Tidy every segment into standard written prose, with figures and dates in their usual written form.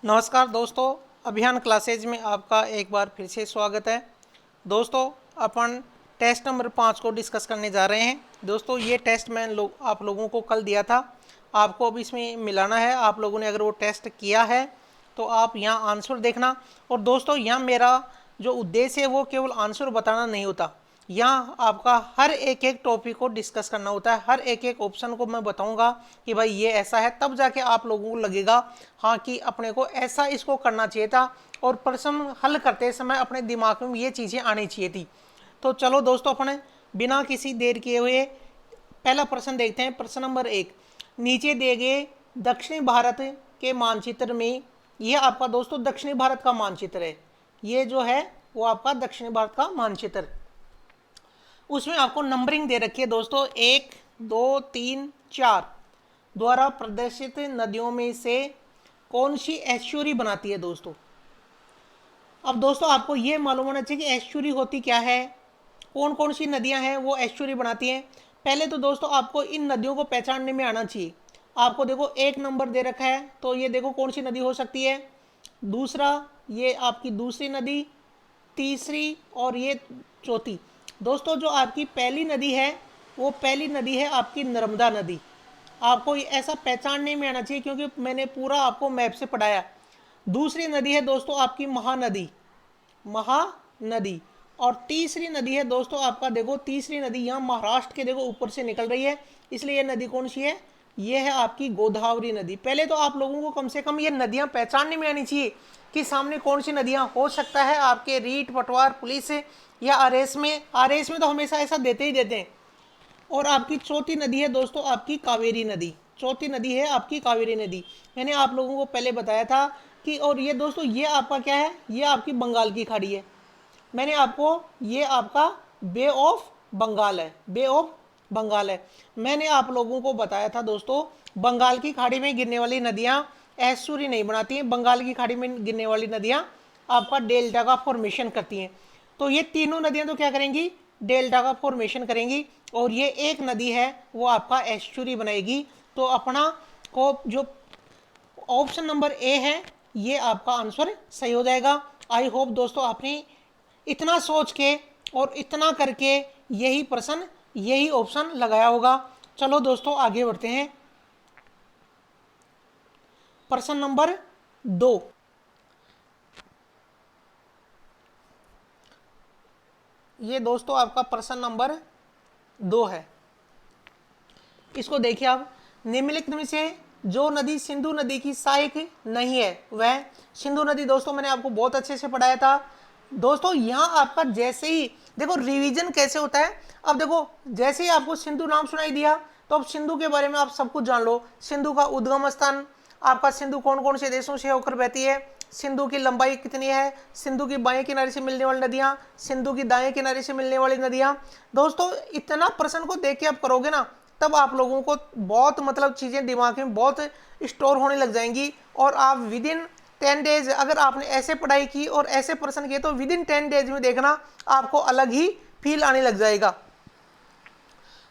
नमस्कार दोस्तों, अभियान क्लासेज में आपका एक बार फिर से स्वागत है। दोस्तों, अपन टेस्ट नंबर 5 को डिस्कस करने जा रहे हैं। दोस्तों, ये टेस्ट मैं आप लोगों को कल दिया था, आपको अब इसमें मिलाना है। आप लोगों ने अगर वो टेस्ट किया है तो आप यहाँ आंसर देखना। और दोस्तों, यहाँ मेरा जो उद्देश्य है वो केवल आंसर बताना नहीं होता, यहाँ आपका हर एक एक टॉपिक को डिस्कस करना होता है। हर एक एक ऑप्शन को मैं बताऊंगा कि भाई ये ऐसा है, तब जाके आप लोगों को लगेगा हाँ कि अपने को ऐसा इसको करना चाहिए था और प्रश्न हल करते समय अपने दिमाग में ये चीज़ें आनी चाहिए थी। तो चलो दोस्तों, अपने बिना किसी देर किए हुए पहला प्रश्न देखते हैं। प्रश्न नंबर 1, नीचे दिए गए दक्षिणी भारत के मानचित्र में, यह आपका दोस्तों दक्षिणी भारत का मानचित्र है। ये जो है वो आपका दक्षिणी भारत का मानचित्र, उसमें आपको नंबरिंग दे रखी है दोस्तों 1, 2, 3, 4 द्वारा प्रदर्शित नदियों में से कौन सी एस्चुरी बनाती है दोस्तों। अब दोस्तों आपको ये मालूम होना चाहिए कि एस्चुरी होती क्या है, कौन कौन सी नदियां हैं वो एस्चुरी बनाती हैं। पहले तो दोस्तों आपको इन नदियों को पहचानने में आना चाहिए। आपको देखो 1 नंबर दे रखा है, तो ये देखो कौन सी नदी हो सकती है। दूसरा, ये आपकी दूसरी नदी, तीसरी और ये चौथी। दोस्तों जो आपकी पहली नदी है वो पहली नदी है आपकी नर्मदा नदी। आपको ऐसा पहचानने में आना चाहिए क्योंकि मैंने पूरा आपको मैप से पढ़ाया। दूसरी नदी है दोस्तों आपकी महानदी, महानदी। और तीसरी नदी है दोस्तों आपका, देखो तीसरी नदी यहाँ महाराष्ट्र के देखो ऊपर से निकल रही है, इसलिए ये नदी कौन सी है, ये है आपकी गोदावरी नदी। पहले तो आप लोगों को कम से कम ये नदियाँ पहचानने में आनी चाहिए कि सामने कौन सी नदियाँ हो सकता है आपके रीट, पटवार, पुलिस या आरएस में। आरएस में तो हमेशा ऐसा देते ही देते हैं। और आपकी चौथी नदी है दोस्तों आपकी कावेरी नदी। चौथी नदी है आपकी कावेरी नदी। मैंने आप लोगों को पहले बताया था कि, और ये दोस्तों ये आपका क्या है, ये आपकी बंगाल की खाड़ी है। मैंने आपको, ये आपका बे ऑफ बंगाल है, बे ऑफ बंगाल है। मैंने आप लोगों को बताया था दोस्तों, बंगाल की खाड़ी में गिरने वाली नदियां एस्चुरी नहीं बनाती हैं। बंगाल की खाड़ी में गिरने वाली नदियां आपका डेल्टा का फॉर्मेशन करती हैं। तो ये तीनों नदियां तो क्या करेंगी, डेल्टा का फॉर्मेशन करेंगी, और ये एक नदी है वो आपका एस्चुरी बनाएगी। तो अपना को जो ऑप्शन नंबर ए है ये आपका आंसर सही हो जाएगा। आई होप दोस्तों आपने इतना सोच के और इतना करके यही प्रश्न, यही ऑप्शन लगाया होगा। चलो दोस्तों आगे बढ़ते हैं। प्रश्न नंबर 2, ये दोस्तों आपका प्रश्न नंबर 2 है। इसको देखिए आप, निम्नलिखित में से जो नदी सिंधु नदी की सहायक नहीं है वह। सिंधु नदी दोस्तों मैंने आपको बहुत अच्छे से पढ़ाया था। दोस्तों यहाँ आपका जैसे ही देखो रिवीजन कैसे होता है। अब देखो जैसे ही आपको सिंधु नाम सुनाई दिया तो अब सिंधु के बारे में आप सब कुछ जान लो। सिंधु का उद्गम स्थान आपका, सिंधु कौन कौन से देशों से होकर बहती है, सिंधु की लंबाई कितनी है, सिंधु की बाएं किनारे से मिलने वाली नदियां, सिंधु की दाएं किनारे से मिलने वाली नदियां। दोस्तों इतना प्रश्न को देख के आप करोगे ना, तब आप लोगों को बहुत मतलब चीज़ें दिमाग में बहुत स्टोर होने लग जाएंगी। और आप विद इन 10 डेज अगर आपने ऐसे पढ़ाई की और ऐसे प्रश्न किए तो विद इन 10 डेज में देखना आपको अलग ही फील आने लग जाएगा।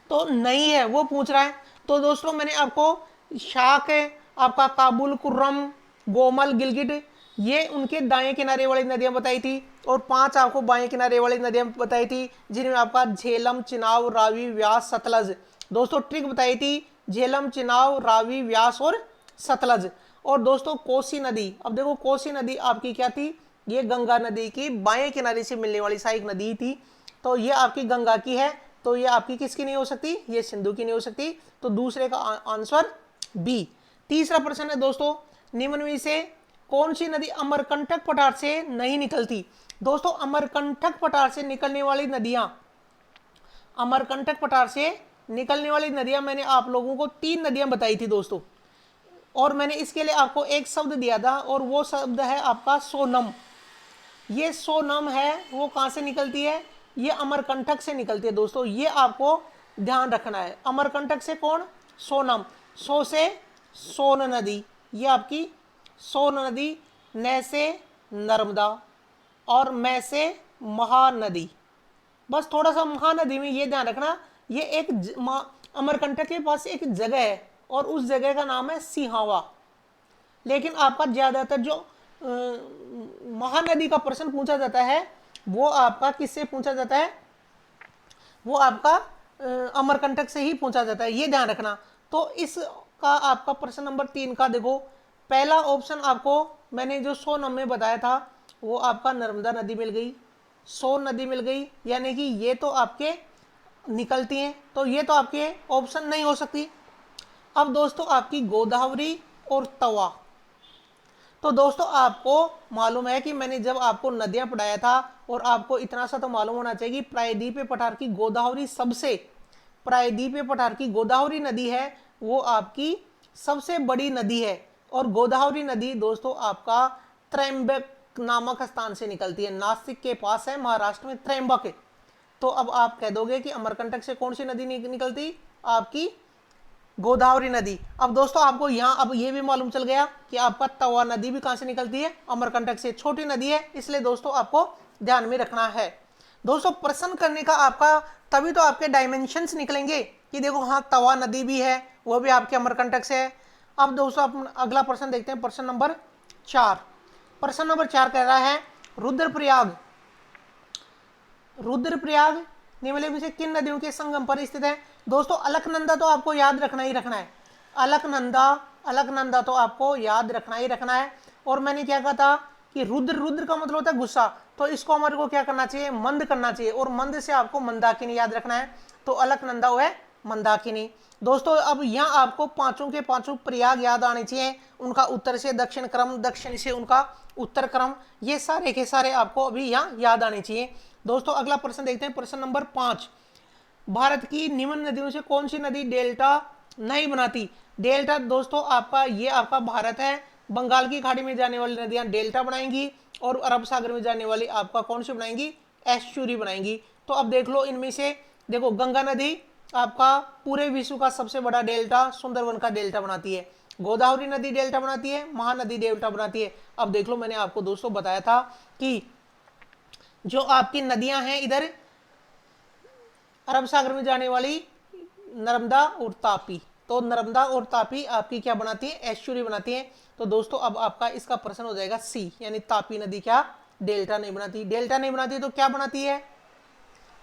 तो नहीं है वो पूछ रहा है। तो दोस्तों मैंने आपको शाक है आपका, काबुल, कुर्रम, गोमल, गिलगिट, ये उनके दाएं किनारे वाली नदियां बताई थी। और 5 आपको बाएं किनारे वाली नदियां बताई थी, जिनमें आपका झेलम, चिनाब, रावी, व्यास, सतलज। दोस्तों ट्रिक बताई थी, झेलम, चिनाब, रावी, व्यास और सतलज। और दोस्तों कोसी नदी, अब देखो कोसी नदी आपकी क्या थी, ये गंगा नदी की बाएं किनारे से मिलने वाली सहायक नदी थी। तो ये आपकी गंगा की है, तो ये आपकी किसकी नहीं हो सकती, ये सिंधु की नहीं हो सकती। तो दूसरे का आंसर बी। तीसरा प्रश्न है दोस्तों, निम्न में से कौन सी नदी अमरकंटक पठार से नहीं निकलती। दोस्तों अमरकंटक पठार से निकलने वाली नदियां, अमरकंटक पठार से निकलने वाली नदियां मैंने आप लोगों को 3 नदियां बताई थी दोस्तों। और मैंने इसके लिए आपको एक शब्द दिया था और वो शब्द है आपका सोनम। ये सोनम है वो कहाँ से निकलती है, ये अमरकंटक से निकलती है दोस्तों। ये आपको ध्यान रखना है। अमरकंटक से कौन, सोनम। सो से सोन नदी, ये आपकी सोन नदी। न से नर्मदा और मैं से महानदी। बस थोड़ा सा महानदी में ये ध्यान रखना, ये एक अमरकंटक के पास एक जगह है और उस जगह का नाम है सिहावा। लेकिन आपका ज्यादातर जो महानदी का प्रश्न पूछा जाता है वो आपका किससे पूछा जाता है, वो आपका अमरकंटक से ही पूछा जाता है, ये ध्यान रखना। तो इसका आपका प्रश्न नंबर 3 का देखो, पहला ऑप्शन आपको मैंने जो 100 में बताया था वो आपका नर्मदा नदी मिल गई, सोन नदी मिल गई, यानी कि ये तो आपके निकलती हैं, तो ये तो आपके ऑप्शन नहीं हो सकती। अब दोस्तों आपकी गोदावरी और तवा, तो दोस्तों आपको मालूम है कि मैंने जब आपको नदियां पढ़ाया था और आपको इतना सा तो मालूम होना चाहिए कि प्रायद्वीपीय पठार की गोदावरी सबसे, प्रायद्वीपीय पठार की गोदावरी नदी है वो आपकी सबसे बड़ी नदी है। और गोदावरी नदी दोस्तों आपका त्रैंबक नामक स्थान से निकलती है, नासिक के पास है, महाराष्ट्र में त्रैंबक है। तो अब आप कह दोगे कि अमरकंटक से कौन सी नदी निकलती, आपकी गोदावरी नदी। अब दोस्तों आपको यहाँ अब ये भी मालूम चल गया कि आपका तवा नदी भी कहां से निकलती है, अमरकंटक से, छोटी नदी है, इसलिए दोस्तों आपको ध्यान में रखना है। दोस्तों प्रश्न करने का आपका तभी तो आपके डायमेंशंस निकलेंगे कि देखो हाँ तवा नदी भी है, वो भी आपके अमरकंटक से है। अब दोस्तों आप अगला प्रश्न देखते हैं, प्रश्न नंबर 4। प्रश्न नंबर 4 कह रहा है रुद्रप्रयाग, रुद्रप्रयाग निम्नलिखित में से किन नदियों के संगम पर स्थित है। दोस्तों अलकनंदा तो आपको याद रखना ही रखना है, अलकनंदा, अलकनंदा तो आपको याद रखना ही रखना है। और मैंने क्या कहा था कि रुद्र, रुद्र का मतलब होता है गुस्सा, तो इसको हमारे को क्या करना चाहिए, मंद करना चाहिए, और मंद से आपको मंदाकिनी याद रखना है, तो अलकनंदा वो है मंदाकिनी। दोस्तों अब यहाँ आपको पांचों के पांचों प्रयाग याद आने चाहिए, उनका उत्तर से दक्षिण क्रम, दक्षिण से उनका उत्तर क्रम, ये सारे के सारे आपको अभी यहाँ याद आने चाहिए। दोस्तों अगला प्रश्न देखते हैं, प्रश्न नंबर 5। भारत की निम्न नदियों से कौन सी नदी डेल्टा नहीं बनाती। डेल्टा दोस्तों आपका ये आपका भारत है, बंगाल की खाड़ी में जाने वाली नदियां डेल्टा बनाएंगी और अरब सागर में जाने वाली आपका कौन सी बनाएंगी, एस्चुरी बनाएंगी। तो अब देख लो इनमें से, देखो गंगा नदी आपका पूरे विश्व का सबसे बड़ा डेल्टा सुंदरवन का डेल्टा बनाती है, गोदावरी नदी डेल्टा बनाती है, महानदी डेल्टा बनाती है। अब देख लो मैंने आपको दोस्तों बताया था कि जो आपकी नदियां हैं इधर अरब सागर में जाने वाली नर्मदा और तापी, तो नर्मदा और तापी आपकी क्या बनाती है, एस्चुरी बनाती है। तो दोस्तों अब आपका इसका प्रश्न हो जाएगा सी, यानी तापी नदी क्या डेल्टा नहीं बनाती। डेल्टा नहीं बनाती तो क्या बनाती है,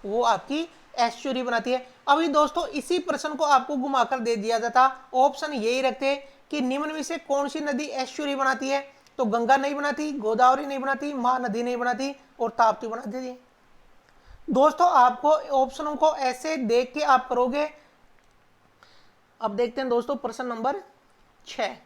वो आपकी एस्चुरी बनाती है। अभी दोस्तों इसी प्रश्न को आपको घुमाकर दे दिया जाता, ऑप्शन यही रखते कि निम्न में से कौन सी नदी एस्चुरी बनाती है, तो गंगा नहीं बनाती, गोदावरी नहीं बनाती, महानदी नहीं बनाती और ताप्ती बनाती है। दोस्तों आपको ऑप्शनों को ऐसे देख के आप करोगे। अब देखते हैं दोस्तों प्रश्न नंबर 6।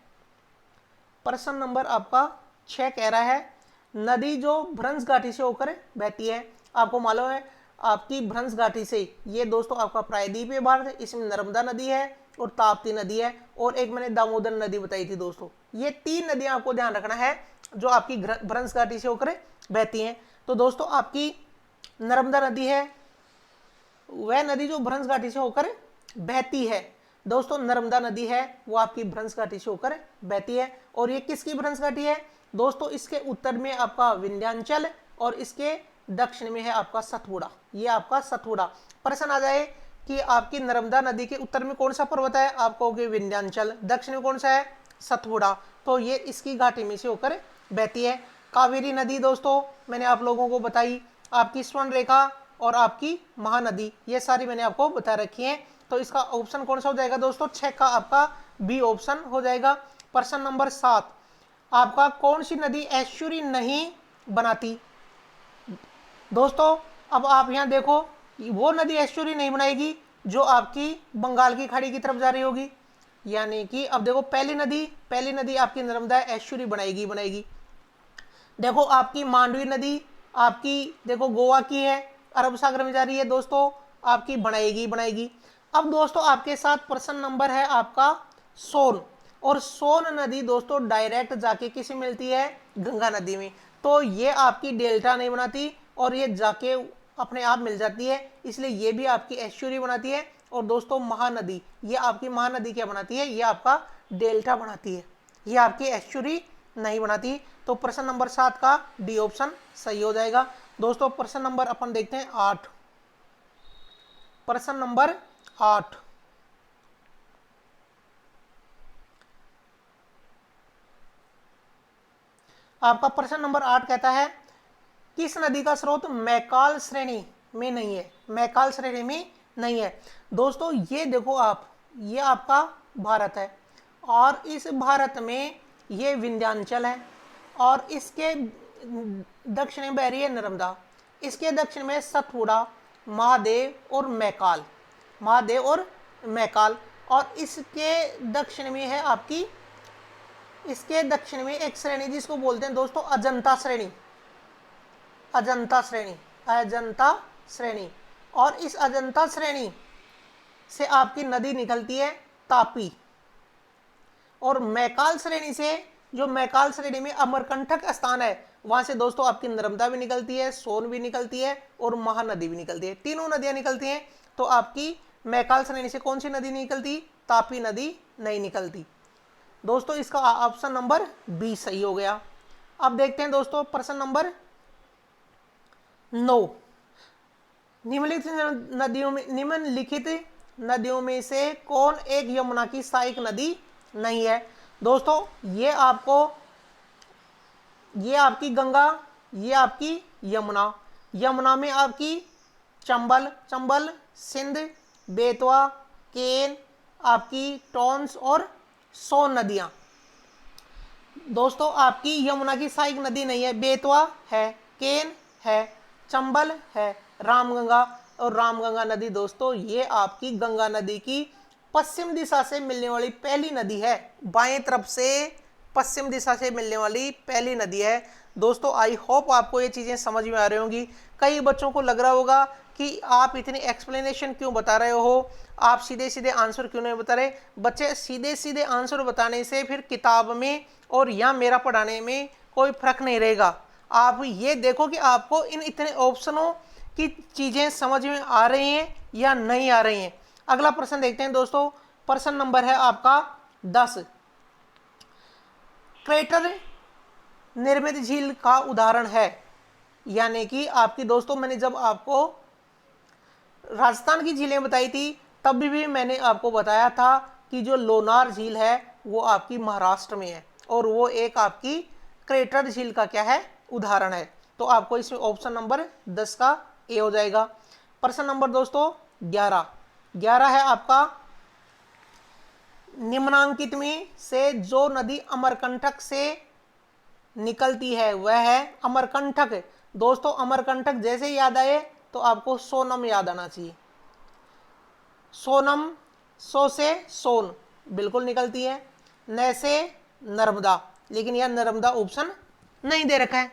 प्रश्न नंबर आपका 6 कह रहा है नदी जो भ्रंश घाटी से होकर बहती है। आपको मालूम है आपकी भ्रंश घाटी से, ये दोस्तों आपका प्रायद्वीपीय भारत है, इसमें नर्मदा नदी है और ताप्ती नदी है, और एक मैंने दामोदर नदी बताई थी दोस्तों। ये 3 नदियां आपको ध्यान रखना है जो आपकी भ्रंश घाटी से होकर बहती हैं। तो दोस्तों आपकी नर्मदा नदी है वह नदी जो भ्रंश घाटी से होकर बहती है। दोस्तों नर्मदा नदी है वो आपकी भ्रंश घाटी से होकर बहती है, और ये किसकी भ्रंश घाटी है दोस्तों, इसके उत्तर में आपका विंध्याचल और इसके दक्षिण में है आपका सतपुड़ा, ये आपका सतपुड़ा। प्रश्न आ जाए कि आपकी नर्मदा नदी के उत्तर में कौन सा पर्वत है, आप कहोगे विंध्याचल, दक्षिण में कौन सा है, सतपुड़ा, तो ये इसकी घाटी में से होकर बहती है। कावेरी नदी दोस्तों मैंने आप लोगों को बताई, आपकी स्वर्ण रेखा और आपकी महानदी, ये सारी मैंने आपको बता रखी है। तो इसका ऑप्शन कौन सा हो जाएगा दोस्तों, 6 का आपका बी ऑप्शन हो जाएगा। प्रश्न नंबर 7 आपका कौन सी नदी एस्चुरी नहीं बनाती। दोस्तों अब आप यहाँ देखो वो नदी एस्चुरी नहीं बनाएगी जो आपकी बंगाल की खाड़ी की तरफ जा रही होगी, यानी कि अब देखो पहली नदी आपकी नर्मदा एस्चुरी बनाएगी। देखो आपकी मांडवी नदी आपकी देखो गोवा की है, अरब सागर में जा रही है दोस्तों, आपकी बनाएगी। अब दोस्तों आपके साथ प्रश्न नंबर है आपका सोन, और सोन नदी दोस्तों डायरेक्ट जाके किसे मिलती है, गंगा नदी में, तो ये आपकी डेल्टा नहीं बनाती और ये जाके अपने आप मिल जाती है, इसलिए ये भी आपकी एस्चुरी बनाती है। और दोस्तों महानदी, ये आपकी महानदी क्या बनाती है, ये आपका डेल्टा बनाती है, ये आपकी एस्चुरी नहीं बनाती। तो प्रश्न नंबर 7 का डी ऑप्शन सही हो जाएगा। दोस्तों प्रश्न नंबर अपन देखते हैं 8। प्रश्न नंबर 8 आपका प्रश्न नंबर 8 कहता है किस नदी का स्रोत मैकाल श्रेणी में नहीं है, मैकाल श्रेणी में नहीं है। दोस्तों ये देखो आप, ये आपका भारत है और इस भारत में ये विंध्याचल है और इसके दक्षिण में बह रही है नर्मदा, इसके दक्षिण में सतपुड़ा, महादेव और मैकाल, महादेव और मैकाल, और इसके दक्षिण में है आपकी, इसके दक्षिण में एक श्रेणी जिसको बोलते हैं दोस्तों अजंता श्रेणी, अजंता श्रेणी, अजंता श्रेणी। और इस अजंता श्रेणी से आपकी नदी निकलती है तापी, और मैकाल श्रेणी से, जो मैकाल श्रेणी में अमरकंटक स्थान है, वहां से दोस्तों आपकी नर्मदा भी निकलती है, सोन भी निकलती है और महानदी भी निकलती है, तीनों नदियां निकलती हैं। तो आपकी मैकाल श्रेणी से कौन सी नदी निकलती? तापी नदी नहीं निकलती। दोस्तों इसका ऑप्शन नंबर बी सही हो गया। अब देखते हैं दोस्तों प्रश्न नंबर 9। निम्नलिखित नदियों में से कौन एक यमुना की सहायक नदी नहीं है? दोस्तों ये आपकी गंगा, ये आपकी यमुना, यमुना में आपकी चंबल, सिंध, बेतवा, केन, आपकी टॉन्स और सोन नदियां। दोस्तों आपकी यमुना की सहायक नदी नहीं है, बेतवा है, केन है, चंबल है, रामगंगा, और रामगंगा नदी दोस्तों ये आपकी गंगा नदी की पश्चिम दिशा से मिलने वाली पहली नदी है, बाएं तरफ से पश्चिम दिशा से मिलने वाली पहली नदी है। दोस्तों आई होप आपको ये चीज़ें समझ में आ रही होंगी। कई बच्चों को लग रहा होगा कि आप इतनी एक्सप्लेनेशन क्यों बता रहे हो, आप सीधे सीधे आंसर क्यों नहीं बता रहे। बच्चे सीधे सीधे आंसर बताने से फिर किताब में और या मेरा पढ़ाने में कोई फर्क नहीं रहेगा। आप ये देखो कि आपको इन इतने ऑप्शनों की चीज़ें समझ में आ रही हैं या नहीं आ रही हैं। अगला प्रश्न देखते हैं दोस्तों, प्रश्न नंबर है आपका 10। क्रेटर निर्मित झील का उदाहरण है, यानी कि आपकी दोस्तों मैंने जब आपको राजस्थान की झीलें बताई थी तब भी मैंने आपको बताया था कि जो लोनार झील है वो आपकी महाराष्ट्र में है और वो एक आपकी क्रेटर झील का क्या है, उदाहरण है। तो आपको इसमें ऑप्शन नंबर 10 का ए हो जाएगा। प्रश्न नंबर दोस्तों 11 है आपका, निम्नांकित में से जो नदी अमरकंटक से निकलती है वह है अमरकंटक। दोस्तों अमरकंटक जैसे याद आए तो आपको सोनम याद आना चाहिए। सोनम, सो से सोन बिल्कुल निकलती है, न से नर्मदा, लेकिन यह नर्मदा ऑप्शन नहीं दे रखा है।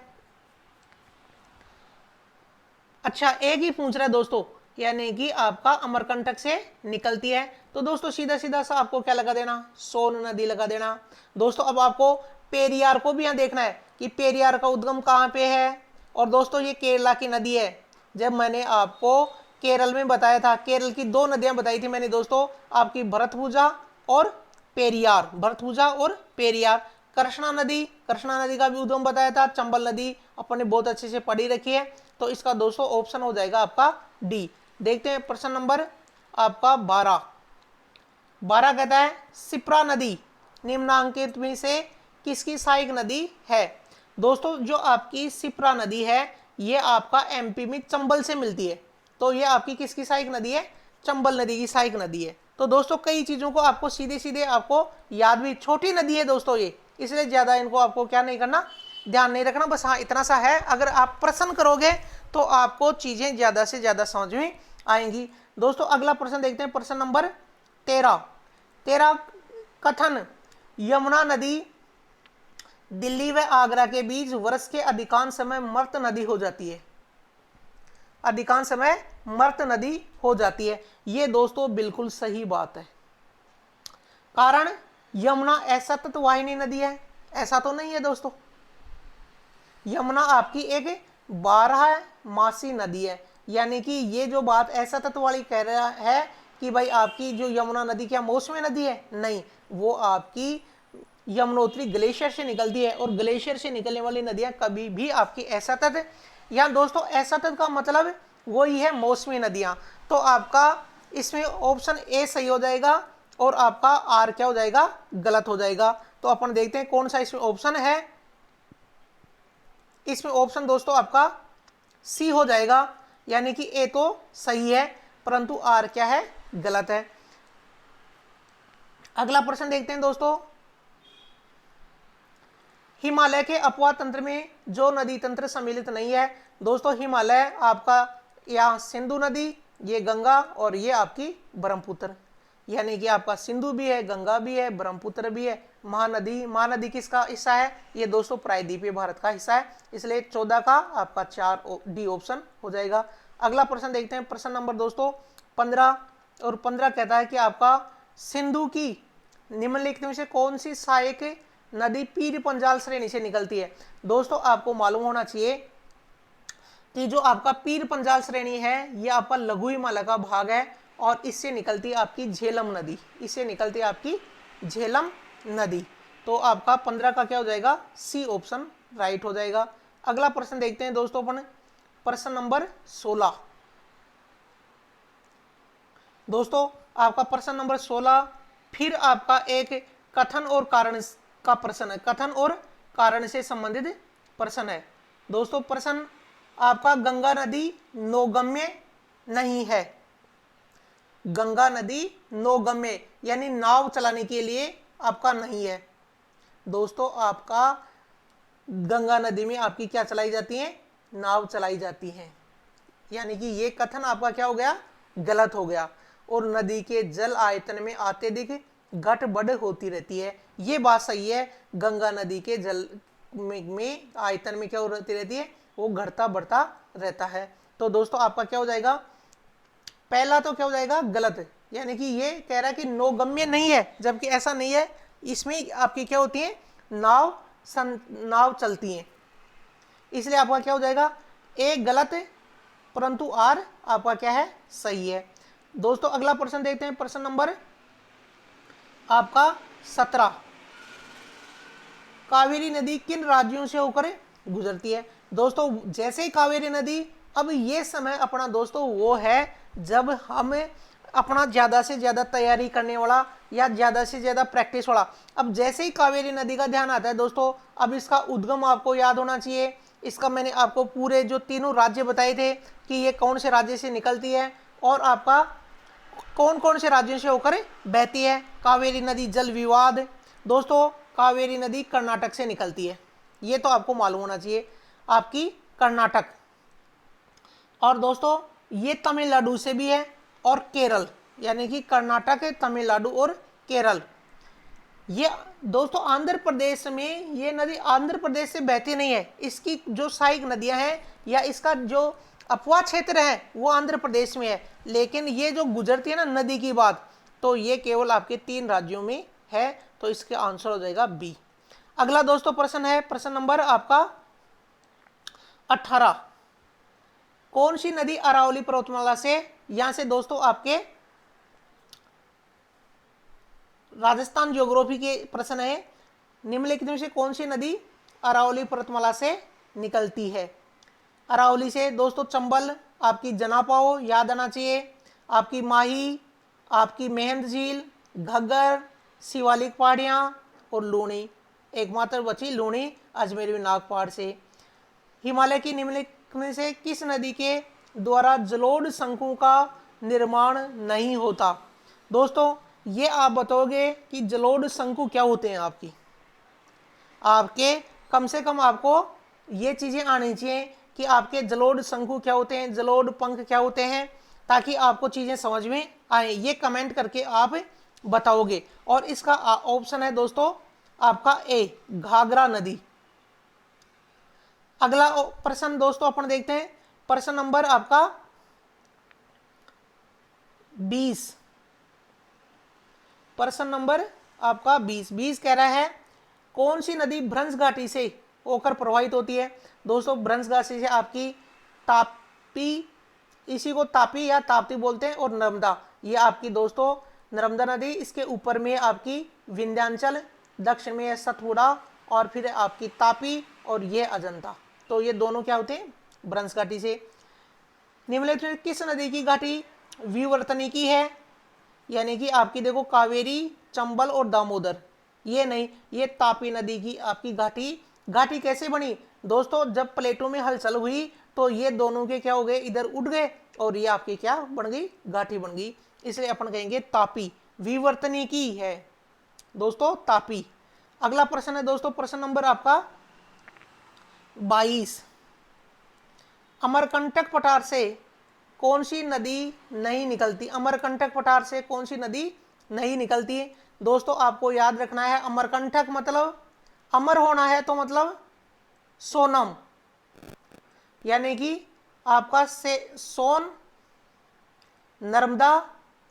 अच्छा एक ही पूछ रहा है दोस्तों, यानी कि आपका अमरकंटक से निकलती है, तो दोस्तों सीधा सीधा सा आपको क्या लगा देना, सोन नदी लगा देना। दोस्तों अब आपको पेरियार को भी यहाँ देखना है कि पेरियार का उद्गम कहाँ पे है, और दोस्तों ये केरला की नदी है। जब मैंने आपको केरल में बताया था, केरल की 2 नदियां बताई थी मैंने दोस्तों, आपकी भरतपुजा और पेरियार, भरतपुजा और पेरियार। कृष्णा नदी का भी उद्गम बताया था, चंबल नदी अपने बहुत अच्छे से पढ़ी रखी है। तो इसका दोस्तों ऑप्शन हो जाएगा आपका डी। देखते हैं प्रश्न नंबर आपका 12 कहता है शिप्रा नदी निम्नांकित में से किसकी सहायक नदी है? दोस्तों जो आपकी शिप्रा नदी है ये आपका एमपी में चंबल से मिलती है, तो ये आपकी किसकी सहायक नदी है? चंबल नदी की सहायक नदी है। तो दोस्तों कई चीजों को आपको सीधे सीधे आपको याद भी, छोटी नदी है दोस्तों ये, इसलिए ज्यादा इनको आपको क्या नहीं करना, ध्यान नहीं रखना। बस हाँ इतना सा है, अगर आप प्रश्न करोगे तो आपको चीजें ज्यादा से ज्यादा समझ में आएंगी। दोस्तों अगला प्रश्न देखते हैं, प्रश्न नंबर 13 कथन यमुना नदी दिल्ली व आगरा के बीच वर्ष के अधिकांश समय मृत नदी हो जाती है, अधिकांश समय मृत नदी हो जाती है। ये दोस्तों बिल्कुल सही बात है, कारण यमुना असतत वाहिनी नदी है, ऐसा तो नहीं है दोस्तों। यमुना आपकी एक 12 मासी नदी है, यानी कि ये जो बात असतत वाली कह रहा है कि भाई आपकी जो यमुना नदी क्या मौसमी नदी है, नहीं, वो आपकी यमुनोत्री ग्लेशियर से निकलती है, और ग्लेशियर से निकलने वाली नदियां कभी भी आपकी असतत, या दोस्तों असतत का मतलब वही है मौसमी नदियां। तो आपका इसमें ऑप्शन ए सही हो जाएगा और आपका आर क्या हो जाएगा, गलत हो जाएगा। तो अपन देखते हैं कौन सा इसमें ऑप्शन है। इसमें ऑप्शन दोस्तों आपका सी हो जाएगा, यानी कि ए तो सही है परंतु आर क्या है, गलत है। अगला प्रश्न देखते हैं दोस्तों, हिमालय के अपवाह तंत्र में जो नदी तंत्र सम्मिलित नहीं है। दोस्तों हिमालय आपका यहाँ सिंधु नदी, ये गंगा और ये आपकी ब्रह्मपुत्र, यानी कि आपका सिंधु भी है, गंगा भी है, ब्रह्मपुत्र भी है। महानदी किसका हिस्सा है, ये दोस्तों प्रायद्वीपीय भारत का हिस्सा है, इसलिए 14 का आपका 4 डी ऑप्शन हो जाएगा। अगला प्रश्न देखते हैं, प्रश्न नंबर दोस्तों 15, और 15 कहता है कि आपका सिंधु की निम्नलिखित में से कौन सी सहायक नदी पीर पंजाल श्रेणी से निकलती है। दोस्तों आपको मालूम होना चाहिए कि जो आपका पीर पंजाल श्रेणी है ये आपका लघु हिमालय का भाग है और इससे निकलती है आपकी झेलम नदी, इससे निकलती है आपकी झेलम नदी। तो आपका 15 का क्या हो जाएगा, सी ऑप्शन राइट हो जाएगा। अगला प्रश्न देखते हैं दोस्तों अपन, प्रश्न नंबर 16। दोस्तों आपका प्रश्न नंबर 16 फिर आपका एक कथन और कारण का प्रश्न है, कथन और कारण से संबंधित प्रश्न है। दोस्तों प्रश्न आपका, गंगा नदी नौगम्य नहीं है, गंगा नदी नौगम्य यानी नाव चलाने के लिए आपका नहीं है। दोस्तों आपका गंगा नदी में आपकी क्या चलाई जाती है, नाव चलाई जाती है, यानी कि ये कथन आपका क्या हो गया, गलत हो गया। और नदी के जल आयतन में अत्यधिक घट बढ़ होती रहती है, ये बात सही है। गंगा नदी के जल में आयतन में क्या होती रहती है, वो घटता बढ़ता रहता है। तो दोस्तों आपका क्या हो जाएगा, पहला तो क्या हो जाएगा, गलत, यानी कि ये कह रहा है कि नौगम्य नहीं है, जबकि ऐसा नहीं है, इसमें आपकी क्या होती है, नाव चलती है, इसलिए आपका क्या हो जाएगा, ए गलत परंतु आर आपका क्या है, सही है। दोस्तों अगला प्रश्न देखते हैं, प्रश्न नंबर आपका 17, कावेरी नदी किन राज्यों से होकर गुजरती है। दोस्तों जैसे ही कावेरी नदी, अब ये समय अपना दोस्तों वो है जब हम अपना ज़्यादा से ज़्यादा तैयारी करने वाला या ज़्यादा से ज़्यादा प्रैक्टिस वाला, अब जैसे ही कावेरी नदी का ध्यान आता है दोस्तों, अब इसका उद्गम आपको याद होना चाहिए। इसका मैंने आपको पूरे जो तीनों राज्य बताए थे कि ये कौन से राज्य से निकलती है और आपका कौन कौन से राज्यों से होकर बहती है। कावेरी नदी जल विवाद, दोस्तों कावेरी नदी कर्नाटक से निकलती है, ये तो आपको मालूम होना चाहिए, आपकी कर्नाटक। और दोस्तों ये तमिलनाडु से भी है और केरल, यानी कि कर्नाटक, तमिलनाडु और केरल। ये दोस्तों आंध्र प्रदेश में ये नदी आंध्र प्रदेश से बहती नहीं है, इसकी जो सहायक नदियां हैं या इसका जो अपवाह क्षेत्र है वो आंध्र प्रदेश में है, लेकिन ये जो गुजरती है ना नदी की बात, तो ये केवल आपके 3 राज्यों में है, तो इसका आंसर हो जाएगा बी। अगला दोस्तों प्रश्न है, प्रश्न नंबर आपका 18, कौन सी नदी अरावली पर्वतमाला से, यहां से दोस्तों आपके राजस्थान ज्योग्राफी के प्रश्न है, निम्नलिखित में से कौन सी नदी अरावली पर्वतमाला से निकलती है। अरावली से दोस्तों चंबल, आपकी जनापाओ याद आना चाहिए, आपकी माही, आपकी मेहंद झील, घग्गर, शिवालिक पहाड़ियाँ और लूणी, एकमात्र बची लूणी अजमेर में नाग पहाड़ से। हिमालय की निम्नलिखित में से किस नदी के द्वारा जलोढ़ शंकु का निर्माण नहीं होता। दोस्तों ये आप बताओगे कि जलोढ़ शंकु क्या होते हैं, आपके कम से कम आपको ये चीज़ें आनी चाहिए कि आपके जलोढ़ शंकु क्या होते हैं, जलोढ़ पंख क्या होते हैं, ताकि आपको चीज़ें समझ में आए। ये कमेंट करके आप बताओगे। और इसका ऑप्शन है दोस्तों आपका ए, घाघरा नदी। अगला प्रश्न दोस्तों अपन देखते हैं, प्रश्न नंबर आपका 20, प्रश्न नंबर आपका 20 कह रहा है कौन सी नदी भ्रंश घाटी से होकर प्रवाहित होती है। दोस्तों भ्रंश घाटी से आपकी तापी, इसी को तापी या ताप्ती बोलते हैं, और नर्मदा, ये आपकी दोस्तों नर्मदा नदी, इसके ऊपर में आपकी विंध्याचल, दक्षिण में सतपुड़ा और फिर आपकी तापी और ये अजंता, तो ये दोनों क्या होते हैं, भ्रंश घाटी से। निम्नलिखित में किस नदी की घाटी विवर्तनी की है, यानी कि आपकी देखो कावेरी, चंबल और दामोदर, ये नहीं, ये तापी नदी की आपकी घाटी कैसे बनी, दोस्तों जब प्लेटों में हलचल हुई तो ये दोनों के क्या हो गए, इधर उठ गए और ये आपकी क्या बन गई, गाठी बन गई, इसलिए अपन कहेंगे तापी। विवर्तनिकी है दोस्तों तापी। अगला प्रश्न है दोस्तों, प्रश्न नंबर आपका 22। अमरकंटक पठार से कौन सी नदी नहीं निकलती? अमरकंटक पठार से कौन सी नदी नहीं निकलती? दोस्तों आपको याद रखना है, अमरकंटक मतलब अमर होना है, तो मतलब सोनम, यानी कि आपका से सोन, नर्मदा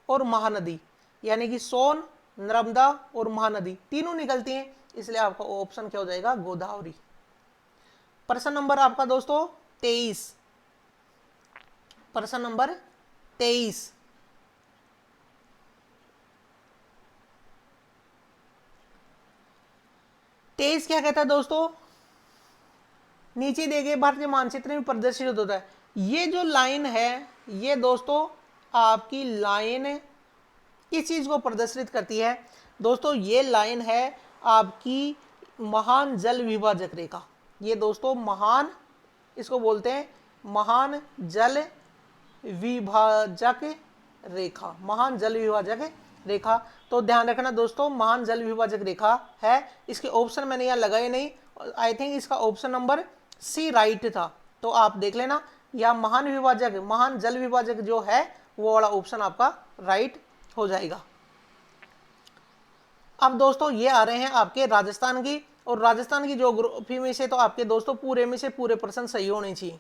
और महानदी, यानी कि सोन, नर्मदा और महानदी तीनों निकलती हैं, इसलिए आपका ऑप्शन क्या हो जाएगा, गोदावरी। प्रश्न नंबर आपका दोस्तों 23। प्रश्न नंबर 23। क्या कहता है दोस्तों, नीचे दिए गए भारतीय मानचित्र में प्रदर्शित होता है। ये जो लाइन है ये दोस्तों आपकी लाइन किस चीज को प्रदर्शित करती है? दोस्तों ये लाइन है आपकी महान जल विभाजक रेखा। ये दोस्तों महान, इसको बोलते हैं महान जल विभाजक रेखा, महान जल विभाजक रेखा। तो ध्यान रखना दोस्तों, महान जल विभाजक रेखा है। इसके ऑप्शन मैंने यहाँ लगाए नहीं, आई थिंक इसका ऑप्शन नंबर सी राइट था, तो आप देख लेना, या महान विभाजक, महान जल विभाजक जो है वो वाला ऑप्शन आपका राइट हो जाएगा। अब दोस्तों ये आ रहे हैं आपके राजस्थान की, और राजस्थान की ज्योग्राफी में से तो आपके दोस्तों पूरे में से पूरे प्रश्न सही होने चाहिए।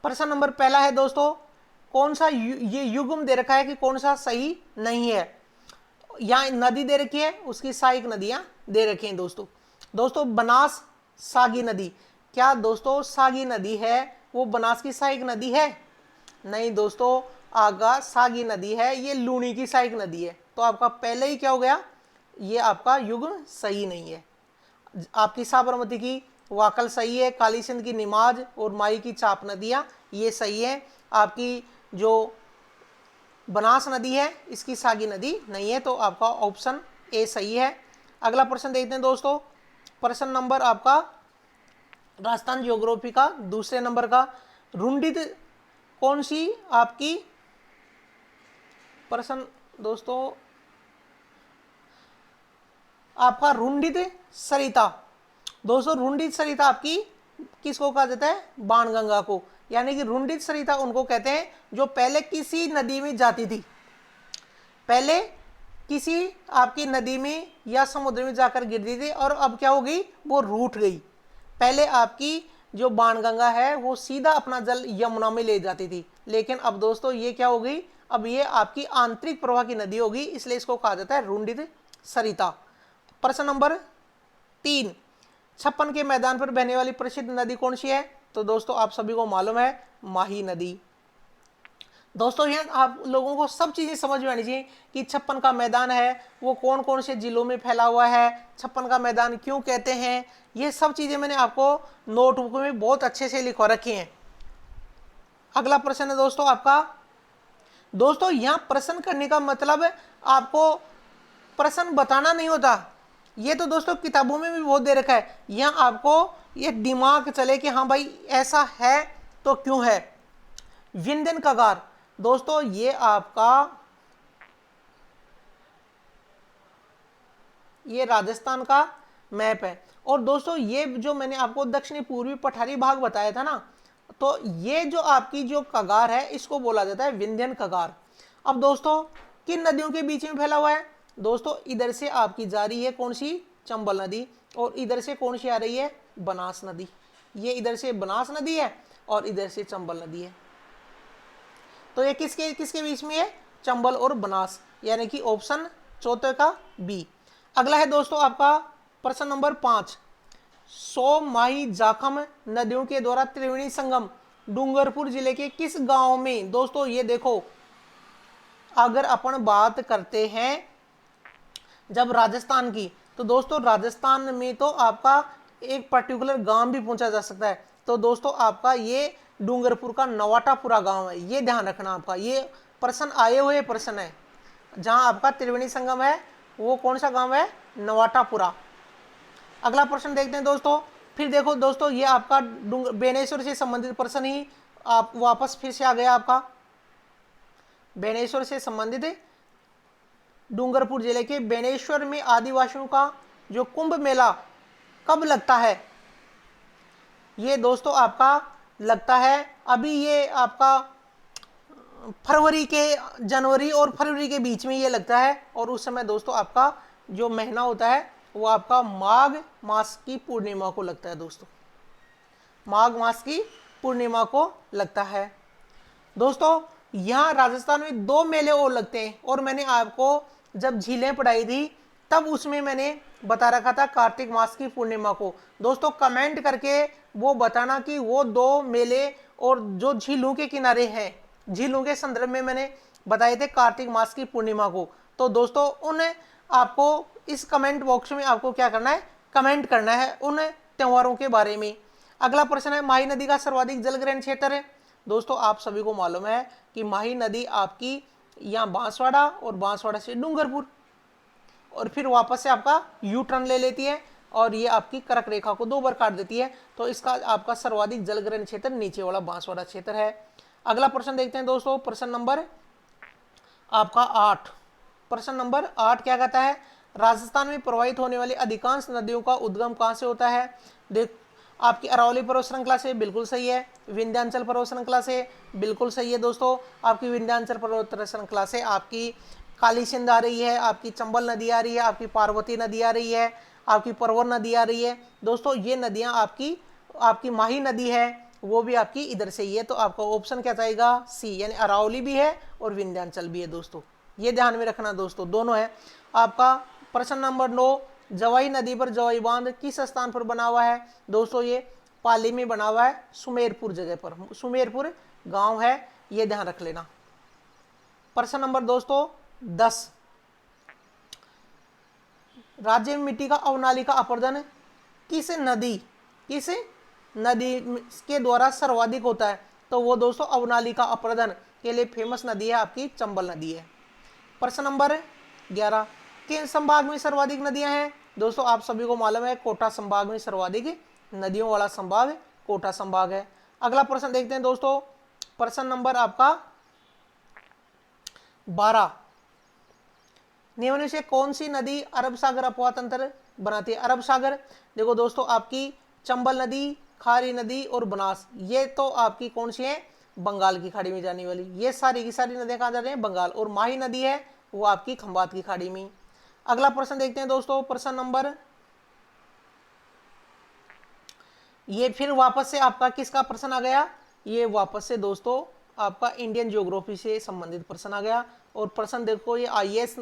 प्रश्न नंबर पहला है दोस्तों, कौन सा ये युग्म दे रखा है कि कौन सा सही नहीं है। यहाँ नदी दे रखी है, उसकी सहायक नदियां दे रखी हैं दोस्तों बनास सागी नदी, क्या दोस्तों सागी नदी है वो बनास की सहायक नदी है? नहीं दोस्तों, आगा सागी नदी है, ये लूनी की सहायक नदी है। तो आपका पहले ही क्या हो गया, ये आपका युग्म सही नहीं है। आपकी साबरमती की वाकल सही है, काली सिंध की निमाज और माई की चाप नदियाँ ये सही है। आपकी जो बनास नदी है इसकी सागी नदी नहीं है, तो आपका ऑप्शन ए सही है। अगला प्रश्न देखते हैं दोस्तों, प्रश्न नंबर आपका राजस्थान ज्योग्राफी का दूसरे नंबर का, रुंडित कौन सी आपकी, प्रश्न दोस्तों आपका रुंडित सरिता। दोस्तों रुंडित सरिता आपकी किसको कहा जाता है, बाणगंगा को, यानी कि रुंडित सरिता उनको कहते हैं जो पहले किसी नदी में जाती थी, पहले किसी आपकी नदी में या समुद्र में जाकर गिरती थी और अब क्या हो गई, वो रूठ गई। पहले आपकी जो बाणगंगा है वो सीधा अपना जल यमुना में ले जाती थी, लेकिन अब दोस्तों ये क्या हो गई, अब ये आपकी आंतरिक प्रवाह की नदी होगी, इसलिए इसको कहा जाता है रुंडित सरिता। प्रश्न नंबर 3, 56 के मैदान पर बहने वाली प्रसिद्ध नदी कौन सी है? तो दोस्तों आप सभी को मालूम है माही नदी। दोस्तों यहाँ आप लोगों को सब चीजें समझ में आनी चाहिए कि 56 का मैदान है वो कौन कौन से जिलों में फैला हुआ है, 56 का मैदान क्यों कहते हैं, ये सब चीजें मैंने आपको नोटबुक में बहुत अच्छे से लिखवा रखी हैं। अगला प्रश्न है दोस्तों आपका, दोस्तों यहाँ प्रश्न करने का मतलब आपको प्रश्न बताना नहीं होता, ये तो दोस्तों किताबों में भी बहुत दे रखा है, यहाँ आपको ये दिमाग चले कि हाँ भाई ऐसा है तो क्यों है। विंध्यन कगार, दोस्तों ये आपका ये राजस्थान का मैप है, और दोस्तों ये जो मैंने आपको दक्षिणी पूर्वी पठारी भाग बताया था ना, तो ये जो आपकी जो कगार है इसको बोला जाता है विंध्यन कगार। अब दोस्तों किन नदियों के बीच में फैला हुआ है? दोस्तों इधर से आपकी जा रही है कौन सी, चंबल नदी, और इधर से कौन सी आ रही है, बनास नदी। ये इधर से बनास नदी है और इधर से चंबल नदी है, तो ये किसके किसके बीच में है, चंबल और बनास, यानी कि ऑप्शन चौथे का बी। अगला है दोस्तों आपका प्रश्न नंबर 5, 100 माही जाखम नदियों के द्वारा त्रिवेणी संगम डूंगरपुर जिले के किस गांव में? दोस्तों ये देखो, अगर अपन बात करते हैं जब राजस्थान की, तो दोस्तों राजस्थान में तो आपका एक पर्टिकुलर गांव भी पहुंचा जा सकता है, तो दोस्तों आपका ये डूंगरपुर का नवाटापुरा गांव है, ये ध्यान रखना आपका, ये प्रश्न आए हुए प्रश्न है। जहां आपका त्रिवेणी संगम है वो कौन सा गांव है, नवाटापुरा। अगला प्रश्न देखते हैं दोस्तों। फिर देखो दोस्तों, ये आपका बेनेश्वर से संबंधित प्रश्न ही आप वापस फिर से आ गया आपका। बेनेश्वर से संबंधित डूंगरपुर जिले के बेनेश्वर में आदिवासियों का जो कुंभ मेला कब लगता है? ये दोस्तों आपका लगता है अभी, ये आपका फरवरी के, जनवरी और फरवरी के बीच में ये लगता है। और उस समय दोस्तों आपका जो महीना होता है वो आपका माघ मास की पूर्णिमा को लगता है दोस्तों, माघ मास की पूर्णिमा को लगता है। दोस्तों यहाँ राजस्थान में 2 मेले और लगते हैं, और मैंने आपको जब झीलें पढ़ाई थी तब उसमें मैंने बता रखा था कार्तिक मास की पूर्णिमा को। दोस्तों कमेंट करके वो बताना कि वो 2 मेले और जो झीलों के किनारे हैं, झीलों के संदर्भ में मैंने बताए थे कार्तिक मास की पूर्णिमा को। तो दोस्तों उन आपको इस कमेंट बॉक्स में आपको क्या करना है, कमेंट करना है उन त्योहारों के बारे में। अगला प्रश्न है, माही नदी का सर्वाधिक जलग्रहण क्षेत्र है। दोस्तों आप सभी को मालूम है कि माही नदी आपकी यहाँ बांसवाड़ा और बांसवाड़ा से डूंगरपुर और फिर वापस से आपका यू टर्न ले लेती है और ये आपकी कर्क रेखा को 2 बार काट देती है। तो इसका आपका सर्वाधिक जलग्रहण क्षेत्र नीचे वाला बांसवाड़ा क्षेत्र है। अगला प्रश्न देखते हैं दोस्तों, प्रश्न नंबर आपका 8। प्रश्न नंबर 8 क्या कहता है, राजस्थान में प्रवाहित होने वाली अधिकांश नदियों का उद्गम कहाँ से होता है? देख आपकी अरावली पर्वत श्रृंखला से, बिल्कुल सही है। विंध्याचल पर्वत श्रृंखला से, बिल्कुल सही है दोस्तों। आपकी विंध्याचल पर्वत श्रृंखला से आपकी काली सिंध आ रही है, आपकी चंबल नदी आ रही है, आपकी पार्वती नदी आ रही है, आपकी परवर नदी आ रही है। दोस्तों ये नदियाँ आपकी माही नदी है, वो भी आपकी इधर से ही है। तो आपका ऑप्शन क्या जाएगा? सी, यानी अरावली भी है और विंध्याचल भी है दोस्तों, ये ध्यान में रखना दोस्तों, दोनों है। आपका प्रश्न नंबर 9, जवाई नदी पर जवाई बांध किस स्थान पर बना हुआ है? दोस्तों ये पाली में बना हुआ है, सुमेरपुर जगह पर, सुमेरपुर गांव है, ये ध्यान रख लेना। प्रश्न नंबर दोस्तों 10, राज्य में मिट्टी का अवनाली का अपरदन किस नदी के द्वारा सर्वाधिक होता है? तो वो दोस्तों अवनाली का अपरदन के लिए फेमस नदी है आपकी चंबल नदी है। प्रश्न नंबर 11, किन संभाग में सर्वाधिक नदियां हैं? दोस्तों आप सभी को मालूम है कोटा संभाग में सर्वाधिक नदियों वाला संभाग कोटा संभाग है। अगला प्रश्न देखते हैं दोस्तों, प्रश्न नंबर आपका 12, निम्न में से कौन सी नदी अरब सागर अपवाह तंत्र बनाती है? अरब सागर देखो दोस्तों आपकी चंबल नदी, खारी नदी और बनास, ये तो आपकी कौन सी है? बंगाल की खाड़ी में जाने वाली। ये सारी की सारी नदियां कहाँ जा रही हैं? बंगाल। और माही नदी है वो आपकी खंबात की खाड़ी में। अगला प्रश्न देखते हैं दोस्तों, प्रश्न नंबर, ये फिर वापस से आपका किसका प्रश्न आ गया? ये वापस से दोस्तों आपका इंडियन ज्योग्राफी से संबंधित प्रश्न आ गया। और प्रश्न देखो ये आईएएस,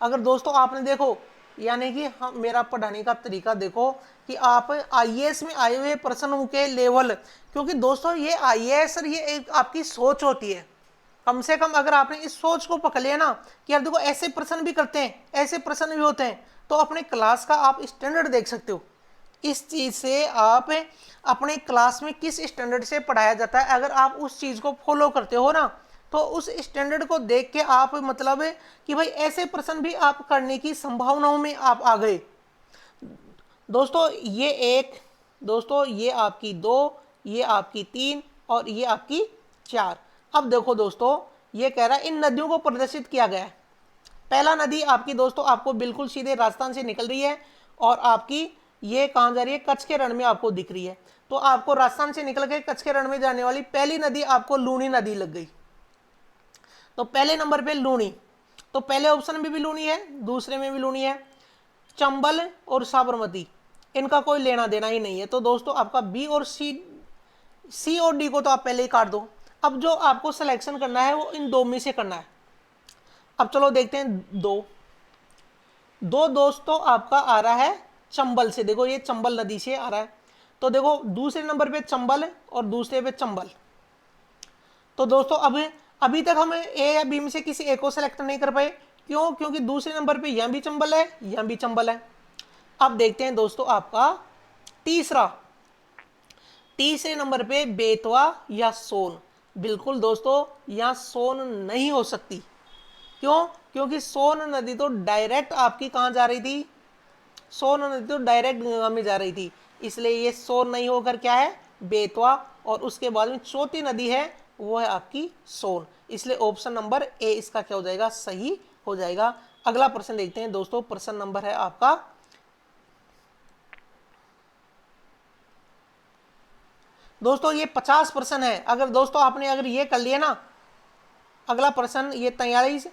अगर दोस्तों आपने देखो यानी कि हम मेरा पढ़ाने का तरीका देखो कि आप आईएएस में आए हुए प्रश्नों के लेवल, क्योंकि दोस्तों ये आईएएस ये एक आपकी सोच होती है, कम से कम अगर आपने इस सोच को पकड़ लिया ना कि यार देखो ऐसे प्रश्न भी करते हैं, ऐसे प्रश्न भी होते हैं, तो अपने क्लास का आप स्टैंडर्ड देख सकते हो। इस चीज़ से आप अपने क्लास में किस स्टैंडर्ड से पढ़ाया जाता है, अगर आप उस चीज़ को फॉलो करते हो ना, तो उस स्टैंडर्ड को देख के आप मतलब कि भाई ऐसे प्रश्न भी आप करने की संभावनाओं में आप आ गए। दोस्तों ये एक, दोस्तों ये आपकी 2, ये आपकी 3 और ये आपकी 4। अब देखो दोस्तों ये कह रहा है इन नदियों को प्रदर्शित किया गया है। पहला नदी आपकी दोस्तों आपको बिल्कुल सीधे राजस्थान से निकल रही है और आपकी ये कहाँ जा रही है? कच्छ के रण में आपको दिख रही है। तो आपको राजस्थान से निकल के कच्छ के रण में जाने वाली पहली नदी आपको लूनी नदी लग गई। तो पहले नंबर पे लूनी, तो पहले ऑप्शन में भी लूनी है, दूसरे में भी लूनी है। चंबल और साबरमती इनका कोई लेना देना ही नहीं है। तो दोस्तों आपका बी और सी और डी को तो आप पहले ही काट दो। अब जो आपको सिलेक्शन करना है वो इन 2 में से करना है। अब चलो देखते हैं 2 दोस्तों आपका आ रहा है चंबल से, देखो ये चंबल नदी से आ रहा है। तो देखो दूसरे नंबर पे चंबल और दूसरे पे चंबल। तो दोस्तों अभी तक हम ए या बी में से किसी एक को सेलेक्ट नहीं कर पाए, क्यों? क्योंकि दूसरे नंबर पे यहाँ भी चंबल है, यहाँ भी चंबल है। अब देखते हैं दोस्तों आपका तीसरे नंबर पे बेतवा या सोन। बिल्कुल दोस्तों यहाँ सोन नहीं हो सकती, क्यों? क्योंकि सोन नदी तो डायरेक्ट आपकी कहाँ जा रही थी? सोन नदी तो डायरेक्ट गंगा में जा रही थी, इसलिए ये सोन नहीं होकर क्या है, बेतवा। और उसके बाद में चौथी नदी है वो है आपकी सोन, इसलिए ऑप्शन नंबर ए इसका क्या हो जाएगा, सही हो जाएगा। अगला प्रश्न देखते हैं दोस्तों, प्रश्न नंबर है आपका दोस्तों ये 50 प्रश्न है। अगर दोस्तों आपने अगर ये कर लिया ना, अगला प्रश्न ये 43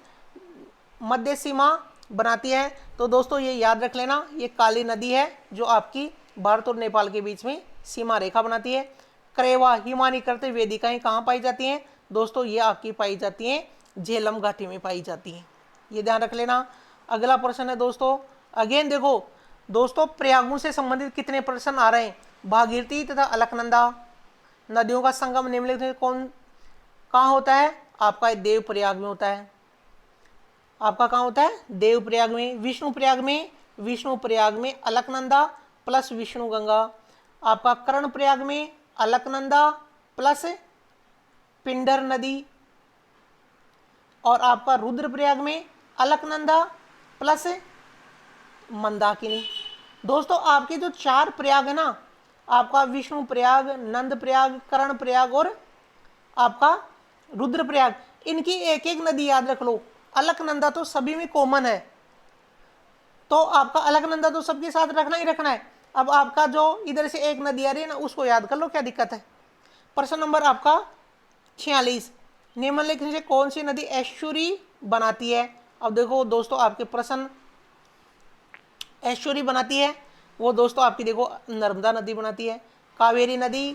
मध्य सीमा बनाती है, तो दोस्तों ये याद रख लेना, ये काली नदी है जो आपकी भारत और नेपाल के बीच में सीमा रेखा बनाती है। करेवा हिमानी करते वेदिकाएं कहाँ पाई जाती हैं दोस्तों, ये आपकी पाई जाती हैं झेलम घाटी में पाई जाती हैं, ये ध्यान रख लेना। अगला प्रश्न है दोस्तों, अगेन देखो दोस्तों प्रयागों से संबंधित कितने प्रश्न आ रहे हैं। भागीरथी तथा अलकनंदा नदियों का संगम निम्नलिखित में कौन कहाँ होता है, आपका देव प्रयाग में होता है। आपका कहाँ होता है, देव प्रयाग में। विष्णु प्रयाग में अलकनंदा प्लस विष्णु गंगा। आपका कर्ण प्रयाग में अलकनंदा प्लस पिंडर नदी। और आपका रुद्रप्रयाग में अलकनंदा प्लस मंदाकिनी। दोस्तों आपके जो 4 प्रयाग है ना, आपका विष्णु प्रयाग, नंद प्रयाग, कर्ण प्रयाग और आपका रुद्रप्रयाग, इनकी एक एक नदी याद रख लो। अलकनंदा तो सभी में कॉमन है, तो आपका अलकनंदा तो सबके साथ रखना ही रखना है। अब आपका जो इधर से एक नदी आ रही है ना, उसको याद कर लो, क्या दिक्कत है। प्रश्न नंबर आपका 46, निम्नलिखित से कौन सी नदी एस्चुरी बनाती है। अब देखो दोस्तों आपके प्रश्न एस्चुरी बनाती है वो दोस्तों आपकी देखो नर्मदा नदी बनाती है, कावेरी नदी,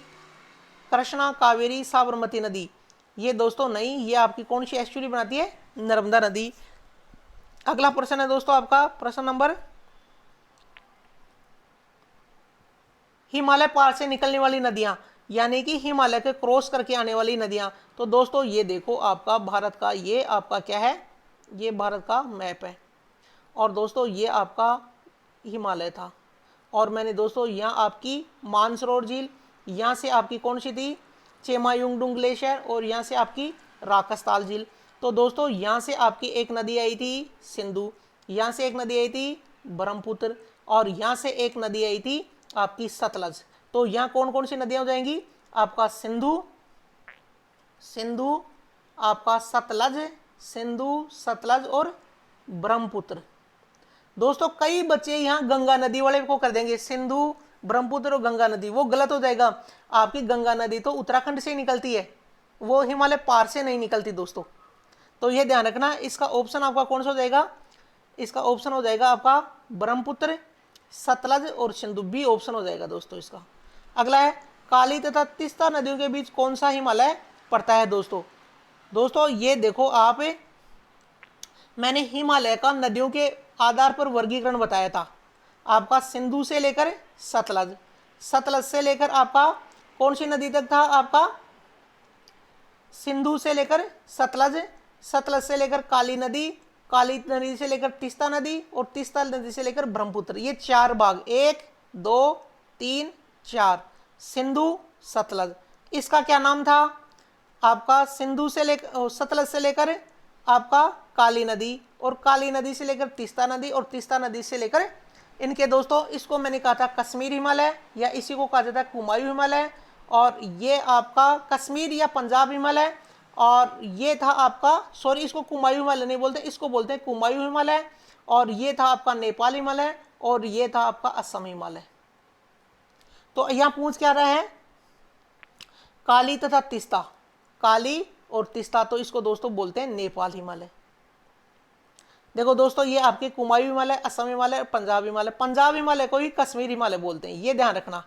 कृष्णा, कावेरी, साबरमती नदी, ये दोस्तों नहीं, ये आपकी कौन सी एस्चुरी बनाती है, नर्मदा नदी। अगला प्रश्न है दोस्तों आपका प्रश्न नंबर, हिमालय पार से निकलने वाली नदियां, यानी कि हिमालय के क्रॉस करके आने वाली नदियां। तो दोस्तों ये देखो आपका भारत का, ये आपका क्या है, ये भारत का मैप है, और दोस्तों ये आपका हिमालय था, और मैंने दोस्तों यहाँ आपकी मानसरोवर झील, यहाँ से आपकी कौन सी थी, चेमायुंगडुंग ग्लेशियर, और यहाँ से आपकी राकसताल झील। तो दोस्तों यहाँ से आपकी एक नदी आई थी सिंधु, यहाँ से एक नदी आई थी ब्रह्मपुत्र, और यहाँ से एक नदी आई थी आपकी सतलज। तो यहाँ कौन कौन सी नदियाँ हो जाएंगी, आपका सिंधु, आपका सिंधु सतलज और ब्रह्मपुत्र। दोस्तों कई बच्चे यहाँ गंगा नदी वाले को कर देंगे, सिंधु, ब्रह्मपुत्र और गंगा नदी, वो गलत हो जाएगा। आपकी गंगा नदी तो उत्तराखंड से निकलती है, वो हिमालय पार से नहीं निकलती दोस्तों, तो ये ध्यान रखना। इसका ऑप्शन आपका कौन सा हो जाएगा, इसका ऑप्शन हो जाएगा आपका ब्रह्मपुत्र, सतलज और सिंधु, बी ऑप्शन हो जाएगा दोस्तों इसका। अगला है, काली तथा तीस्ता नदियों के बीच कौन सा हिमालय पड़ता है दोस्तों ये देखो आप, मैंने हिमालय का नदियों के आधार पर वर्गीकरण बताया था। आपका सिंधु से लेकर सतलज से लेकर आपका कौन सी नदी तक था, आपका सिंधु से लेकर सतलज से लेकर काली नदी से लेकर तीस्ता नदी, और तीस्ता नदी से लेकर ब्रह्मपुत्र, ये 4 भाग, 1 2 3 4, सिंधु सतलज। इसका क्या नाम था, आपका सिंधु से लेकर सतलज से लेकर आपका काली नदी, और काली नदी से लेकर तीस्ता नदी, और तीस्ता नदी से लेकर इनके दोस्तों, इसको मैंने कहा था कश्मीर हिमालय, या इसी को कहा जाता है कुमायूं हिमालय, और ये आपका कश्मीर या पंजाब हिमालय, और ये था आपका, सॉरी इसको कुमायूं हिमालय नहीं बोलते, इसको बोलते हैं कुमायूं हिमालय, और ये था आपका नेपाल हिमालय, और ये था आपका असम हिमालय। तो यहाँ पूछ क्या रहा है, काली तथा तीस्ता, काली और तीस्ता, तो इसको दोस्तों बोलते हैं नेपाल हिमालय। देखो दोस्तों ये आपके कुमायूं हिमालय, असम हिमालय, पंजाब हिमालय को ही कश्मीर हिमालय बोलते हैं, ये ध्यान रखना।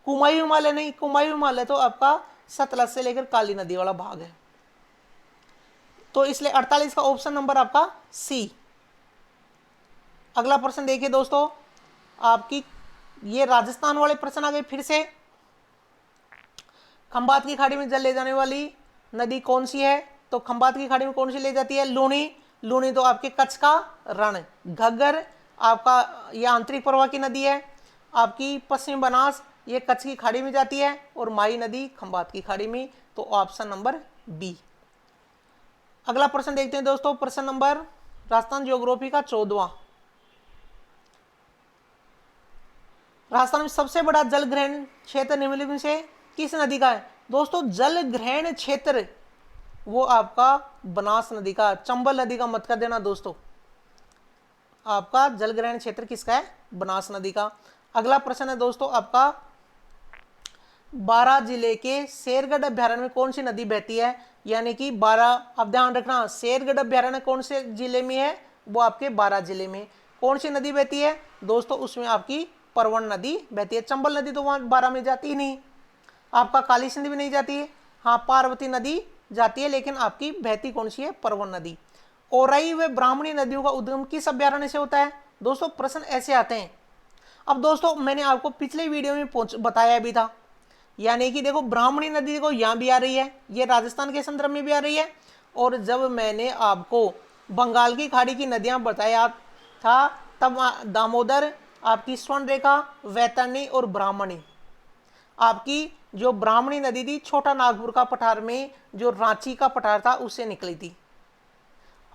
कुमायूं हिमालय नहीं, कुमायूं हिमालय तो आपका सतलज से लेकर काली नदी वाला भाग है। तो इसलिए 48 का ऑप्शन नंबर आपका सी। अगला प्रश्न देखिए दोस्तों, आपकी ये राजस्थान वाले प्रश्न आ गए फिर से। खंबात की खाड़ी में जल ले जाने वाली नदी कौन सी है, तो खंबात की खाड़ी में कौन सी ले जाती है, लूनी तो आपके कच्छ का रण, घग्गर आपका ये आंतरिक प्रवाह की नदी है, आपकी पश्चिम बनास ये कच्छ की खाड़ी में जाती है, और माही नदी खंबात की खाड़ी में, तो ऑप्शन नंबर बी। अगला प्रश्न देखते हैं दोस्तों, प्रश्न नंबर राजस्थान ज्योग्राफी का 14वां। राजस्थान में सबसे बड़ा जल ग्रहण क्षेत्र निम्नलिखित में से किस नदी का है? दोस्तों जल ग्रहण क्षेत्र वो आपका बनास नदी का, चंबल नदी का मत कर देना दोस्तों। आपका जल ग्रहण क्षेत्र किसका है? बनास नदी का। अगला प्रश्न है दोस्तों आपका, बारां जिले के शेरगढ़ अभ्यारण्य में कौन सी नदी बहती है? यानी कि बारां, अब ध्यान रखना, शेरगढ़ अभ्यारण्य कौन से जिले में है? वो आपके बारां जिले में। कौन सी नदी बहती है दोस्तों? उसमें आपकी परवन नदी बहती है। चंबल नदी तो वहां बारां में जाती ही नहीं, आपका काली सिंध भी नहीं जाती है, हाँ पार्वती नदी जाती है, लेकिन आपकी बहती कौन सी है? परवन नदी। ओरई व ब्राह्मणी नदियों का उद्गम किस अभ्यारण्य से होता है? दोस्तों प्रश्न ऐसे आते हैं। अब दोस्तों मैंने आपको पिछले वीडियो में बताया भी था, यानी कि देखो ब्राह्मणी नदी देखो यहाँ भी आ रही है, ये राजस्थान के संदर्भ में भी आ रही है, और जब मैंने आपको बंगाल की खाड़ी की नदियां बताया था तब दामोदर, आपकी स्वर्णरेखा, वैतरणी और ब्राह्मणी, आपकी जो ब्राह्मणी नदी थी छोटा नागपुर का पठार में जो रांची का पठार था उससे निकली थी,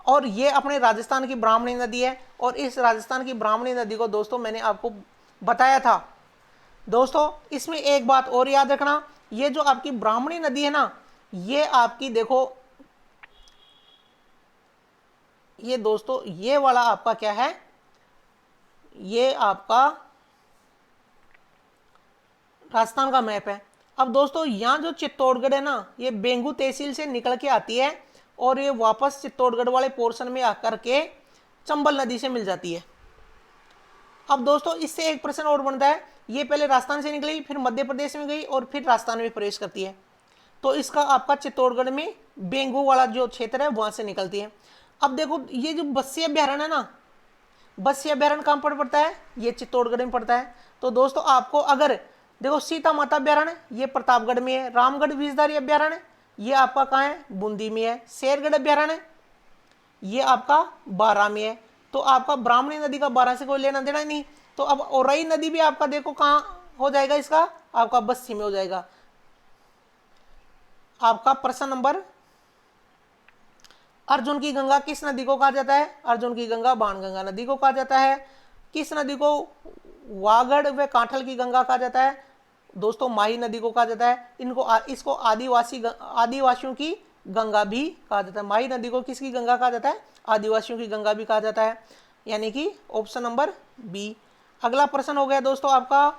और ये अपने राजस्थान की ब्राह्मणी नदी है। और इस राजस्थान की ब्राह्मणी नदी को दोस्तों मैंने आपको बताया था। दोस्तों इसमें एक बात और याद रखना, ये जो आपकी ब्राह्मणी नदी है ना, ये आपकी देखो, ये दोस्तों ये वाला आपका क्या है? ये आपका राजस्थान का मैप है। अब दोस्तों यहाँ जो चित्तौड़गढ़ है ना, ये बेंगू तहसील से निकल के आती है और ये वापस चित्तौड़गढ़ वाले पोर्शन में आकर के चंबल नदी से मिल जाती है। अब दोस्तों इससे एक प्रश्न और बनता है, ये पहले राजस्थान से निकली, फिर मध्य प्रदेश में गई और फिर राजस्थान में प्रवेश करती है, तो इसका आपका चित्तौड़गढ़ में बेंगू वाला जो क्षेत्र है वहां से निकलती है। अब देखो ये जो बस्सी अभ्यारण्य है ना, बस्सी अभ्यारण्य कहाँ पर पड़ता है? ये चित्तौड़गढ़ में पड़ता है। तो दोस्तों आपको अगर देखो सीता माता अभ्यारण्य ये प्रतापगढ़ में है, रामगढ़ विषधारी अभ्यारण्य ये आपका कहाँ है? बूंदी में है। शेरगढ़ अभ्यारण्य ये आपका बारां में है। तो आपका ब्राह्मणी नदी का बारां से कोई लेना देना नहीं। तो अब औरई नदी भी आपका देखो कहाँ हो जाएगा? इसका आपका बस्सी में हो जाएगा। आपका प्रश्न नंबर, अर्जुन की गंगा किस नदी को कहा जाता है? अर्जुन की गंगा बाणगंगा नदी को कहा जाता है। किस नदी को वागड़ व कांठल की गंगा कहा जाता है? दोस्तों माही नदी को कहा जाता है। इसको आदिवासियों की गंगा भी कहा जाता है। माही नदी को किसकी गंगा कहा जाता है? आदिवासियों की गंगा भी कहा जाता है, यानी कि ऑप्शन नंबर बी। अगला प्रश्न हो गया दोस्तों आपका,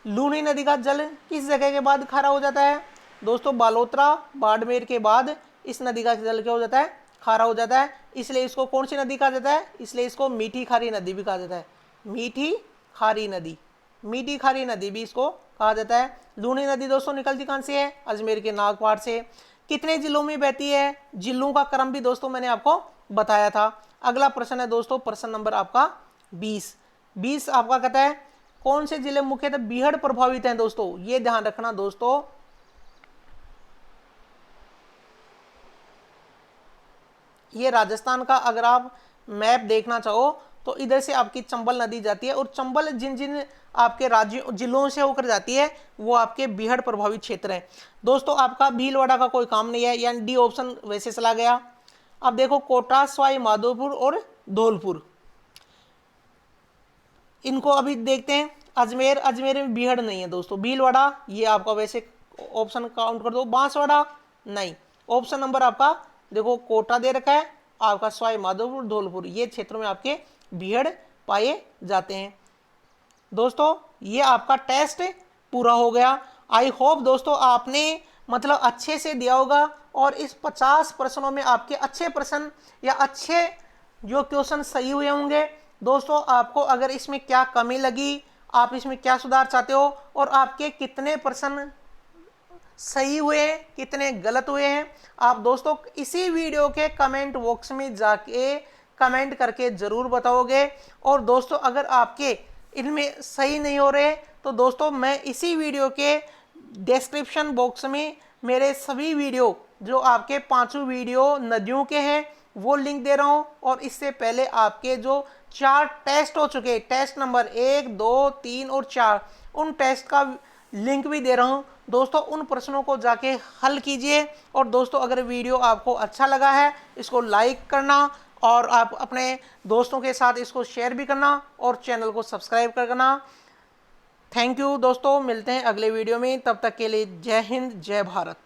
लूनी नदी का जल किस जगह के बाद खारा हो जाता है? दोस्तों बालोतरा बाड़मेर के बाद इस नदी का जल क्या हो जाता है? खारा हो जाता है। इसलिए इसको कौन सी नदी कहा जाता है? इसलिए इसको मीठी खारी नदी भी कहा जाता है। मीठी खारी नदी, मीठी खारी नदी भी इसको कहा जाता है। लूनी नदी दोस्तों निकलती कहां से है? अजमेर के नागपाड़ से। कितने जिलों में बहती है? जिलों का क्रम भी दोस्तों मैंने आपको बताया था। अगला प्रश्न है दोस्तों प्रश्न नंबर आपका 20 आपका कहता है कौन से जिले मुख्यतः बीहड़ प्रभावित हैं? दोस्तों ये ध्यान रखना दोस्तों, ये राजस्थान का अगर आप मैप देखना चाहो तो इधर से आपकी चंबल नदी जाती है, और चंबल जिन जिन आपके राज्यों जिलों से होकर जाती है वो आपके बीहड़ प्रभावित क्षेत्र है। दोस्तों आपका भीलवाड़ा का कोई काम नहीं है, यानी डी ऑप्शन वैसे चला गया। अब देखो कोटा, सवाई माधोपुर और धौलपुर, इनको अभी देखते हैं। अजमेर में बीहड़ नहीं है दोस्तों। भीलवाड़ा ये आपका वैसे ऑप्शन काउंट कर दो। बांसवाड़ा नहीं। ऑप्शन नंबर आपका देखो कोटा दे रखा है, आपका सवाई माधोपुर, धौलपुर ये क्षेत्रों में आपके बीहड़ पाए जाते हैं। दोस्तों ये आपका टेस्ट पूरा हो गया। आई होप दोस्तों आपने मतलब अच्छे से दिया होगा, और इस 50 प्रश्नों में आपके अच्छे प्रश्न या अच्छे जो क्वेश्चन सही हुए होंगे। दोस्तों आपको अगर इसमें क्या कमी लगी, आप इसमें क्या सुधार चाहते हो, और आपके कितने प्रश्न सही हुए हैं, कितने गलत हुए हैं, आप दोस्तों इसी वीडियो के कमेंट बॉक्स में जाके कमेंट करके ज़रूर बताओगे। और दोस्तों अगर आपके इनमें सही नहीं हो रहे तो दोस्तों मैं इसी वीडियो के डिस्क्रिप्शन बॉक्स में मेरे सभी वीडियो जो आपके 5 वीडियो नदियों के हैं वो लिंक दे रहा हूं, और इससे पहले आपके जो 4 टेस्ट हो चुके, टेस्ट नंबर 1, 2, 3 और 4, उन टेस्ट का लिंक भी दे रहा हूं। दोस्तों उन प्रश्नों को जाके हल कीजिए। और दोस्तों अगर वीडियो आपको अच्छा लगा है इसको लाइक करना, और आप अपने दोस्तों के साथ इसको शेयर भी करना, और चैनल को सब्सक्राइब करना। थैंक यू दोस्तों, मिलते हैं अगले वीडियो में, तब तक के लिए जय हिंद जय भारत।